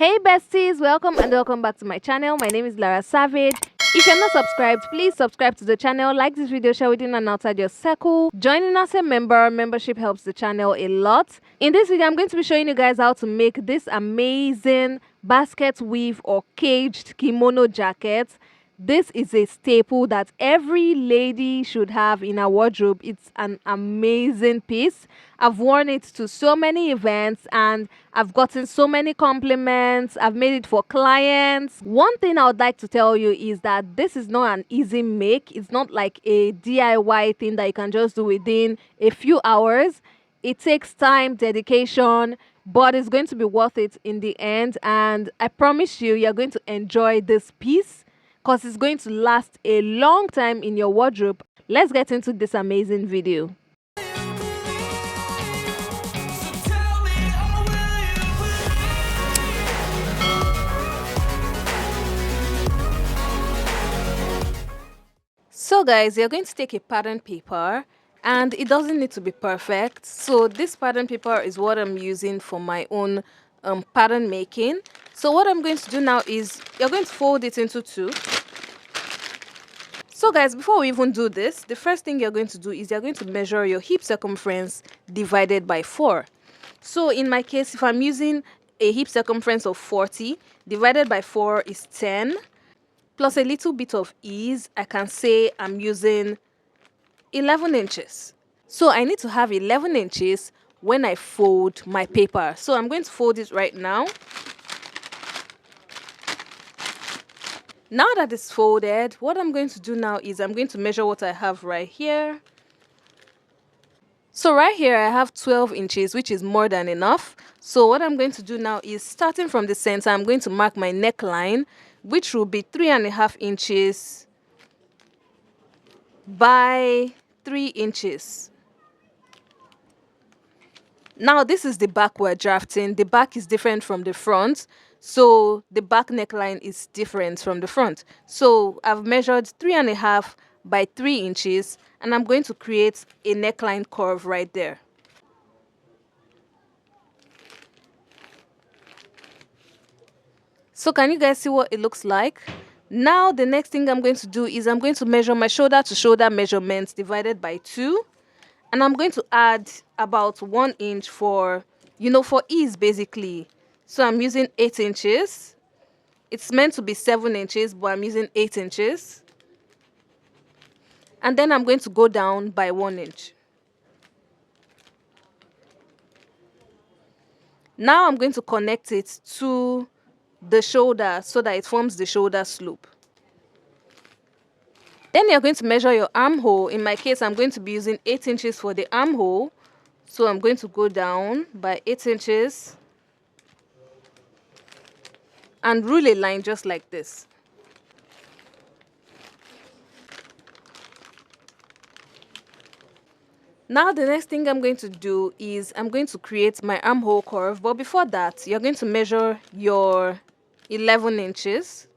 Hey besties, welcome back to my channel. My name is Lara Savage. If you're not subscribed, please subscribe to the channel, like this video, share within and outside your circle. Joining as a membership helps the channel a lot. In this video, I'm going to be showing you guys how to make this amazing basket weave or caged kimono jacket. This is a staple that every lady should have in her wardrobe. It's an amazing piece. I've worn it to so many events and I've gotten so many compliments. I've made it for clients. One thing I would like to tell you is that this is not an easy make. It's not like a DIY thing that you can just do within a few hours. It takes time, dedication, but it's going to be worth it in the end. And I promise you're going to enjoy this piece because it's going to last a long time in your wardrobe. Let's get into this amazing video. So guys, you're going to take a pattern paper and it doesn't need to be perfect. So this pattern paper is what I'm using for my own pattern making. So what I'm going to do now is you're going to fold it into two. So guys, before we even do this, the first thing you're going to do is you're going to measure your hip circumference divided by 4. So in my case, if I'm using a hip circumference of 40, divided by 4 is 10. Plus a little bit of ease, I can say I'm using 11 inches. So I need to have 11 inches when I fold my paper. So I'm going to fold it right now. Now that it's folded, what I'm going to do now is I'm going to measure what I have right here. So right here I have 12 inches, which is more than enough. So what I'm going to do now is, starting from the center, I'm going to mark my neckline, which will be 3.5 inches by 3 inches. Now this is the back we're drafting. The back is different from the front, so the back neckline is different from the front. So I've measured 3.5 by 3 inches and I'm going to create a neckline curve right there. So can you guys see what it looks like? Now the next thing I'm going to do is I'm going to measure my shoulder to shoulder measurements divided by 2. And I'm going to add about 1 inch for ease basically. So I'm using 8 inches. It's meant to be 7 inches, but I'm using 8 inches. And then I'm going to go down by 1 inch. Now I'm going to connect it to the shoulder so that it forms the shoulder slope. Then you're going to measure your armhole. In my case, I'm going to be using 8 inches for the armhole. So I'm going to go down by 8 inches and rule a line just like this. Now the next thing I'm going to do is I'm going to create my armhole curve. But before that, you're going to measure your 11 inches.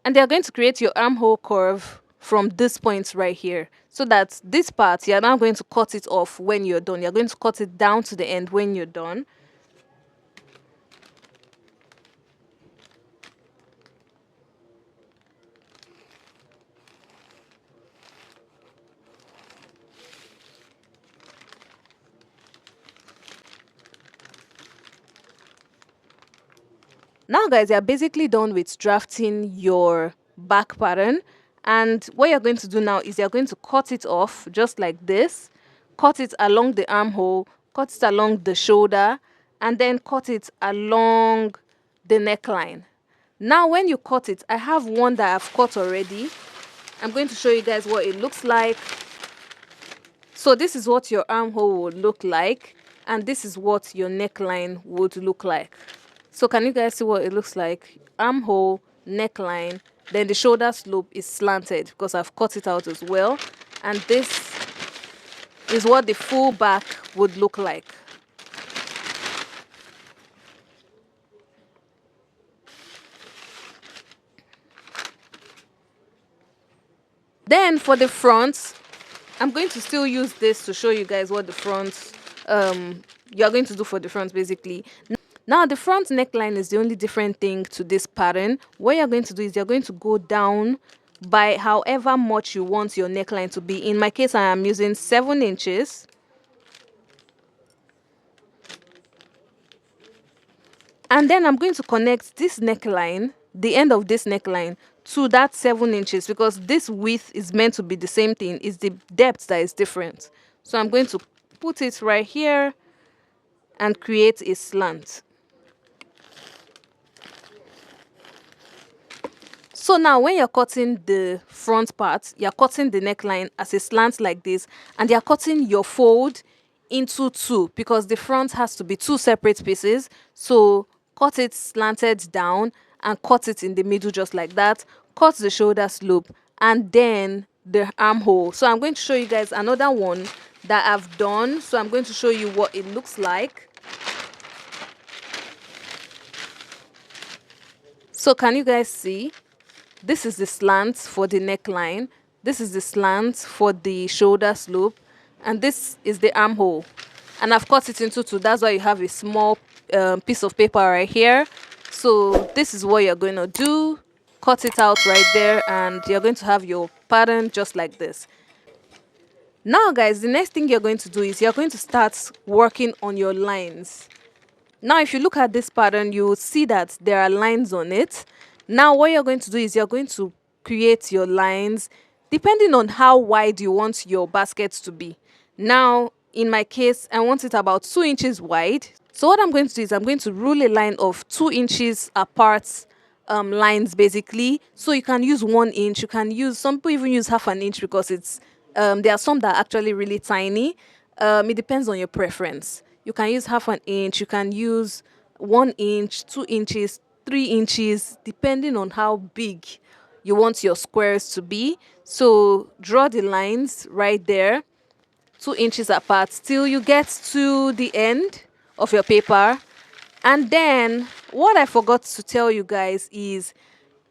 And you're going to create your armhole curve from this point right here. So that this part, you're now going to cut it off when you're done. You're going to cut it down to the end when you're done. Now guys, you're basically done with drafting your back pattern, and what you're going to do now is you're going to cut it off just like this. Cut it along the armhole, cut it along the shoulder, and then cut it along the neckline. Now when you cut it, I have one that I've cut already. I'm going to show you guys what it looks like. So this is what your armhole would look like, and this is what your neckline would look like. So can you guys see what it looks like? Armhole, neckline, then the shoulder slope is slanted because I've cut it out as well. And this is what the full back would look like. Then for the front, I'm going to still use this to show you guys what the front you're going to do for the front basically. Now the front neckline is the only different thing to this pattern. What you're going to do is you're going to go down by however much you want your neckline to be. In my case, I am using 7 inches. And then I'm going to connect this neckline, the end of this neckline, to that 7 inches, because this width is meant to be the same thing. It's the depth that is different. So I'm going to put it right here and create a slant. So now when you're cutting the front part, you're cutting the neckline as a slant like this, and you're cutting your fold into 2 because the front has to be 2 separate pieces. So cut it slanted down and cut it in the middle just like that. Cut the shoulder slope and then the armhole. So I'm going to show you guys another one that I've done. So I'm going to show you what it looks like. So can you guys see? This is the slant for the neckline. This is the slant for the shoulder slope. And this is the armhole. And I've cut it into 2. That's why you have a small piece of paper right here. So this is what you're going to do. Cut it out right there. And you're going to have your pattern just like this. Now, guys, the next thing you're going to do is you're going to start working on your lines. Now, if you look at this pattern, you will see that there are lines on it. Now, what you're going to do is you're going to create your lines depending on how wide you want your basket to be. Now, in my case, I want it about 2 inches wide. So what I'm going to do is I'm going to rule a line of 2 inches apart lines basically. So you can use 1 inch. You can use, some people even use half an inch because it's there are some that are actually really tiny. It depends on your preference. You can use half an inch. You can use 1 inch, 2 inches, 3 inches, depending on how big you want your squares to be. So draw the lines right there, 2 inches apart, till you get to the end of your paper. And then what I forgot to tell you guys is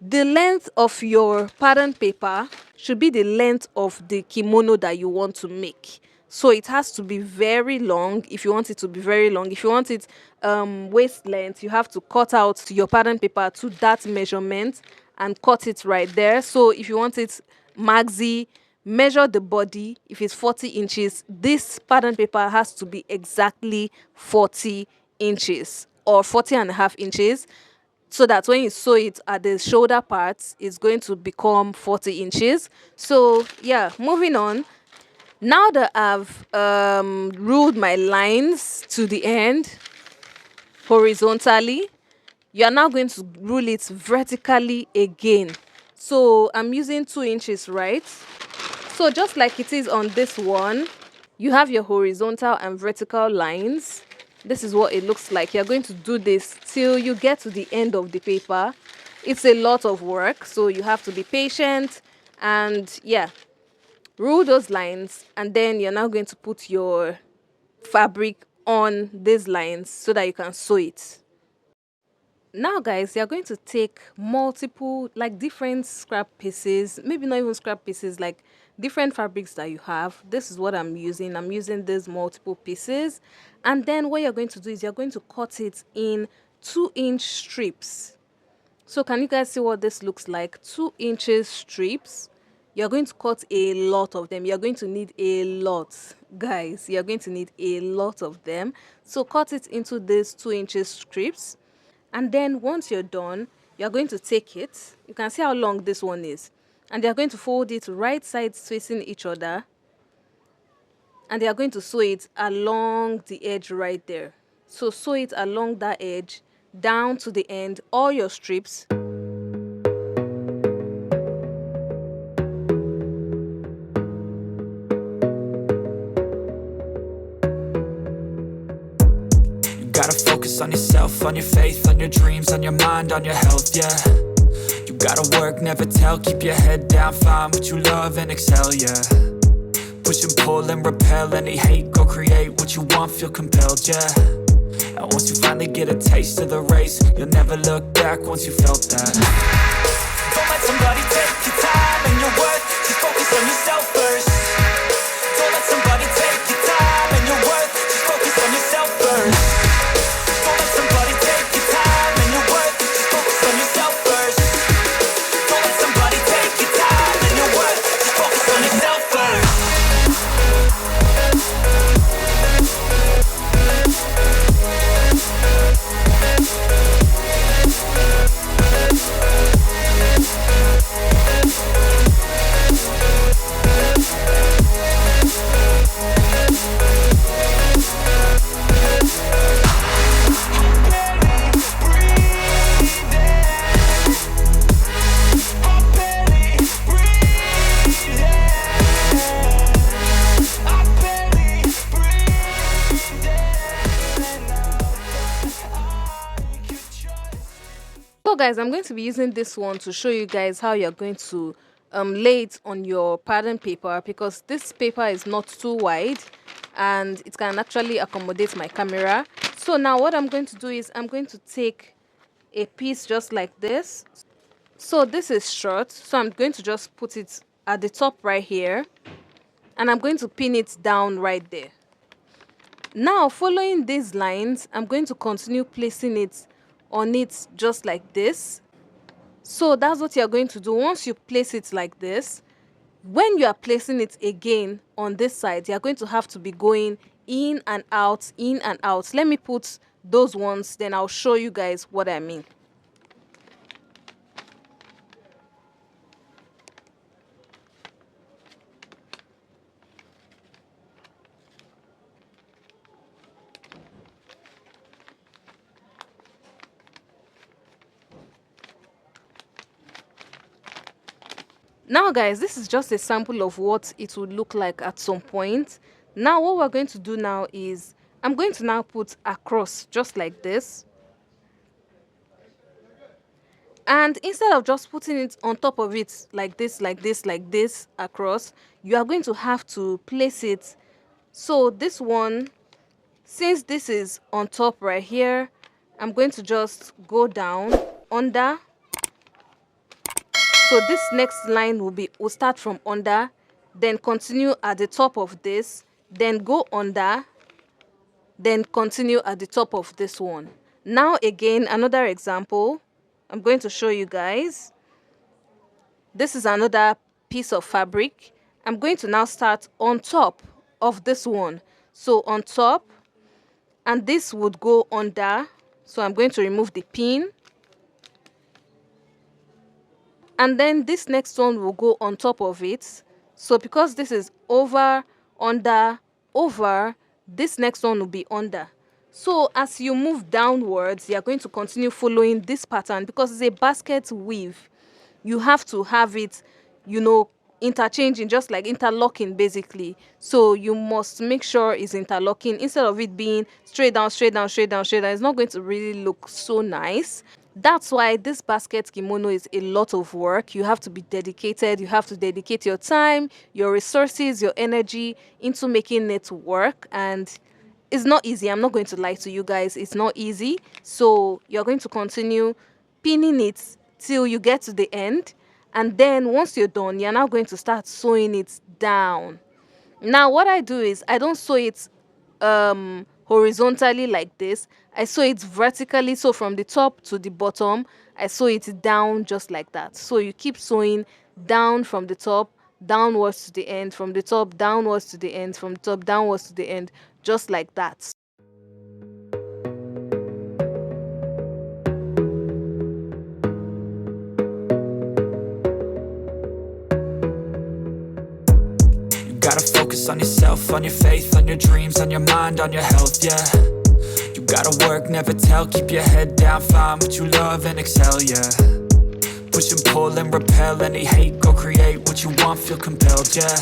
the length of your pattern paper should be the length of the kimono that you want to make. So it has to be very long if you want it to be very long. If you want it waist length, you have to cut out your pattern paper to that measurement and cut it right there. So if you want it maxi, measure the body. If it's 40 inches, this pattern paper has to be exactly 40 inches or 40.5 inches. So that when you sew it at the shoulder parts, it's going to become 40 inches. So yeah, moving on. Now that I've ruled my lines to the end horizontally, you're now going to rule it vertically again. So I'm using 2 inches, right? So just like it is on this one, you have your horizontal and vertical lines. This is what it looks like. You're going to do this till you get to the end of the paper. It's a lot of work, so you have to be patient and yeah. Rule those lines, and then you're now going to put your fabric on these lines so that you can sew it. Now guys, you're going to take multiple, like different scrap pieces, maybe not even scrap pieces, like different fabrics that you have. This is what I'm using. I'm using these multiple pieces, and then what you're going to do is you're going to cut it in 2-inch strips. So can you guys see what this looks like? 2 inches strips. You're going to cut a lot of them. You're going to need a lot, guys. You're going to need a lot of them. So cut it into these 2 inches strips. And then once you're done, you're going to take it. You can see how long this one is. And you're going to fold it right sides facing each other. And you're going to sew it along the edge right there. So sew it along that edge down to the end, all your strips. Gotta focus on yourself, on your faith, on your dreams, on your mind, on your health, yeah. You gotta work, never tell, keep your head down, find what you love and excel, yeah. Push and pull and repel any hate, go create what you want, feel compelled, yeah. And once you finally get a taste of the race, you'll never look back once you felt that. Don't let somebody take your time and your worth, just focus on yourself first. Don't let somebody take your time and your worth, just focus So guys, I'm going to be using this one to show you guys how you're going to lay it on your pattern paper, because this paper is not too wide and it can actually accommodate my camera. So now what I'm going to do is I'm going to take a piece just like this. So this is short, so I'm going to just put it at the top right here, and I'm going to pin it down right there. Now, following these lines, I'm going to continue placing it on it just like this. So that's what you're going to do. Once you place it like this, when you are placing it again on this side, you're going to have to be going in and out, in and out. Let me put those ones, then I'll show you guys what I mean. Now guys, this is just a sample of what it would look like at some point. Now what we're going to do now is I'm going to now put across just like this. And instead of just putting it on top of it like this, like this, like this across, you are going to have to place it. So this one, since this is on top right here, I'm going to just go down under. So this next line will start from under, then continue at the top of this, then go under, then continue at the top of this one. Now again, another example I'm going to show you guys. This is another piece of fabric. I'm going to now start on top of this one. So on top, and this would go under. So I'm going to remove the pin. And then this next one will go on top of it. So because this is over, under, over, this next one will be under. So as you move downwards, you're going to continue following this pattern, because it's a basket weave. You have to have it, interchanging, just like interlocking basically. So you must make sure it's interlocking instead of it being straight down, straight down, straight down, straight down. It's not going to really look so nice. That's why this basket kimono is a lot of work. You have to be dedicated. You have to dedicate your time, your resources, your energy into making it work. And it's not easy. I'm not going to lie to you guys. It's not easy. So you're going to continue pinning it till you get to the end. And then once you're done, you're now going to start sewing it down. Now what I do is I don't sew it horizontally like this. I sew it vertically, so from the top to the bottom I sew it down just like that. So you keep sewing down from the top downwards to the end, from the top downwards to the end, from the top downwards to the end, just like that. Gotta focus on yourself, on your faith, on your dreams, on your mind, on your health, yeah. You gotta work, never tell, keep your head down, find what you love and excel, yeah. Push and pull and repel any hate, go create what you want, feel compelled, yeah.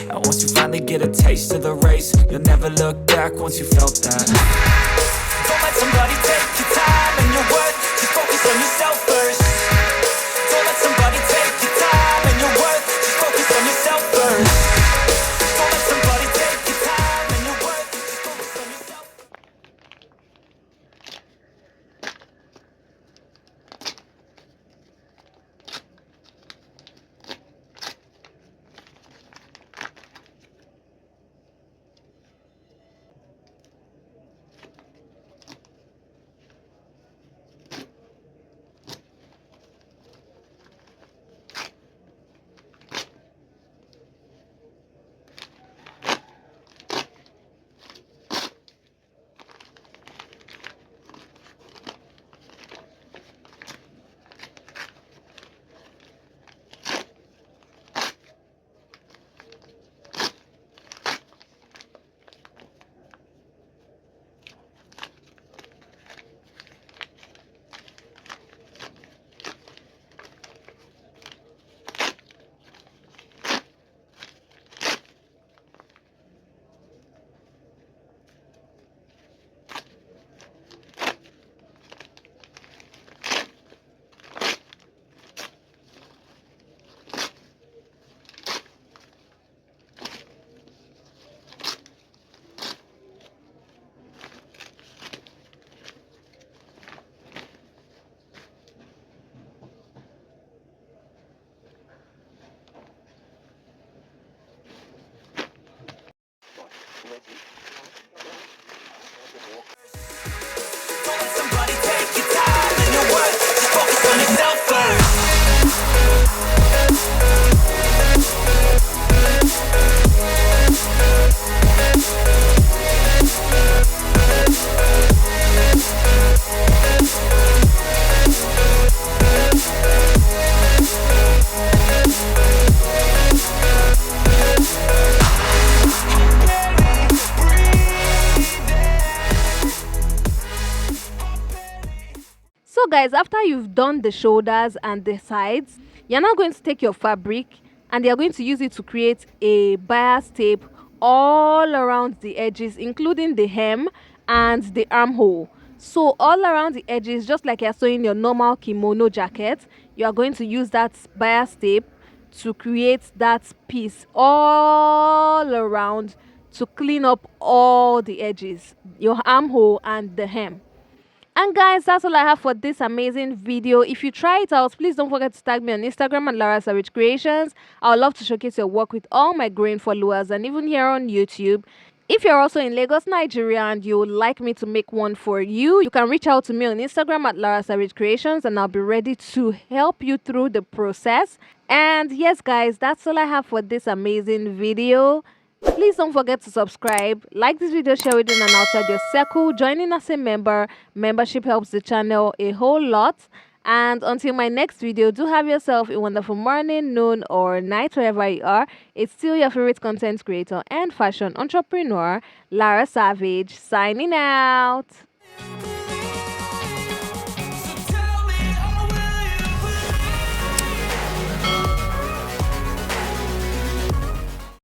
And once you finally get a taste of the race, you'll never look back once you felt that. Don't let somebody take your time and your worth, just focus on yourself first. Don't let somebody take your time and your worth, just focus on yourself first. Don't let somebody take your time and your worth. Just focus on yourself first. So guys, after you've done the shoulders and the sides, you're now going to take your fabric and you're going to use it to create a bias tape all around the edges, including the hem and the armhole. So all around the edges, just like you're sewing your normal kimono jacket, you are going to use that bias tape to create that piece all around to clean up all the edges, your armhole and the hem. And guys, that's all I have for this amazing video. If you try it out, please don't forget to tag me on Instagram at Lara Savage Creations. I would love to showcase your work with all my growing followers and even here on YouTube. If you're also in Lagos, Nigeria, and you would like me to make one for you, you can reach out to me on Instagram at Lara Savage Creations and I'll be ready to help you through the process. And yes, guys, that's all I have for this amazing video. Please don't forget to subscribe, like this video, share it in and outside your circle, joining as a member. Membership helps the channel a whole lot. And until my next video, do have yourself a wonderful morning, noon, or night, wherever you are. It's still your favorite content creator and fashion entrepreneur, Lara Savage, signing out.